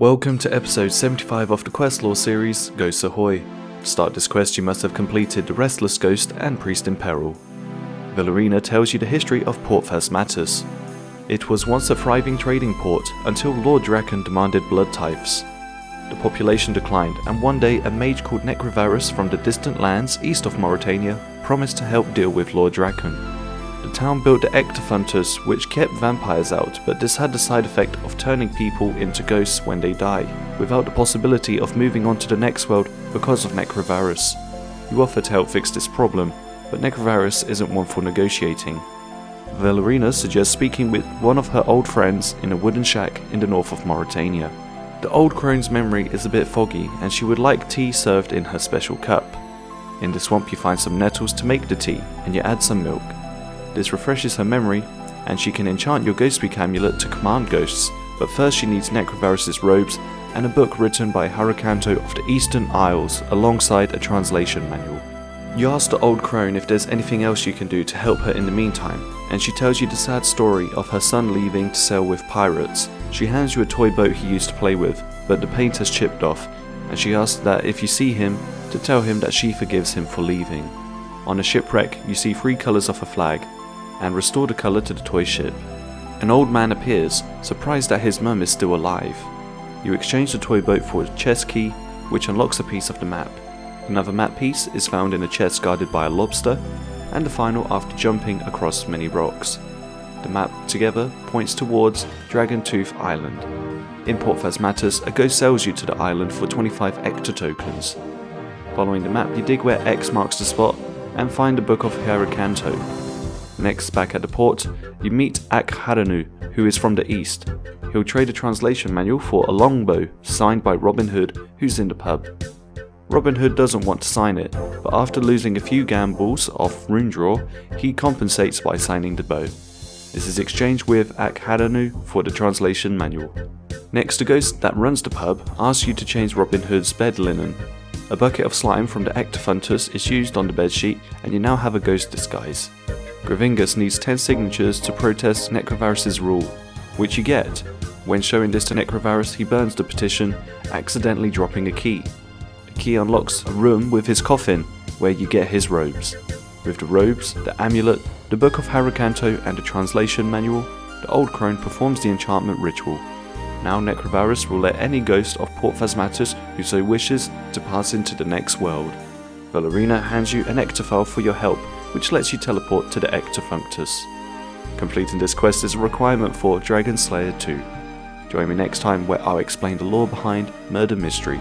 Welcome to episode 75 of the Quest Lore series, Ghosts Ahoy. To start this quest you must have completed the Restless Ghost and Priest in Peril. Valerina tells you the history of Port Phasmatus. It was once a thriving trading port until Lord Draken demanded blood tithes. The population declined, and one day a mage called Necrovarus from the distant lands east of Mauritania promised to help deal with Lord Draken. The town built the Ectofuntus, which kept vampires out, but this had the side effect of turning people into ghosts when they die, without the possibility of moving on to the next world because of Necrovarus. You offer to help fix this problem, but Necrovarus isn't one for negotiating. Valerina suggests speaking with one of her old friends in a wooden shack in the north of Mauritania. The old crone's memory is a bit foggy, and she would like tea served in her special cup. In the swamp you find some nettles to make the tea, and you add some milk. This refreshes her memory, and she can enchant your Ghost Speak amulet to command ghosts, but first she needs Necrovarus' robes and a book written by Harakanto of the Eastern Isles alongside a translation manual. You ask the old crone if there's anything else you can do to help her in the meantime, and she tells you the sad story of her son leaving to sail with pirates. She hands you a toy boat he used to play with, but the paint has chipped off, and she asks that if you see him, to tell him that she forgives him for leaving. On a shipwreck you see 3 colours of a flag, and restore the colour to the toy ship. An old man appears, surprised that his mum is still alive. You exchange the toy boat for a chest key, which unlocks a piece of the map. Another map piece is found in a chest guarded by a lobster, and the final after jumping across many rocks. The map together points towards Dragon Tooth Island. In Port Phasmatus, a ghost sells you to the island for 25 ectotokens. Following the map you dig where X marks the spot, and find the Book of Harakanto. Next, back at the port, you meet Akharanu, who is from the east. He'll trade a translation manual for a longbow signed by Robin Hood, who's in the pub. Robin Hood doesn't want to sign it, but after losing a few gambles off rune draw, he compensates by signing the bow. This is exchanged with Akharanu for the translation manual. Next, the ghost that runs the pub asks you to change Robin Hood's bed linen. A bucket of slime from the Ectofuntus is used on the bedsheet, and you now have a ghost disguise. Gravingus needs 10 signatures to protest Necrovarus' rule, which you get. When showing this to Necrovarus, he burns the petition, accidentally dropping a key. The key unlocks a room with his coffin, where you get his robes. With the robes, the amulet, the Book of Harakanto and the translation manual, the old crone performs the enchantment ritual. Now Necrovarus will let any ghost of Port Phasmatus who so wishes to pass into the next world. Valerina hands you an ectophile for your help, which lets you teleport to the Ectofunctus. Completing this quest is a requirement for Dragon Slayer 2. Join me next time where I'll explain the lore behind Murder Mystery.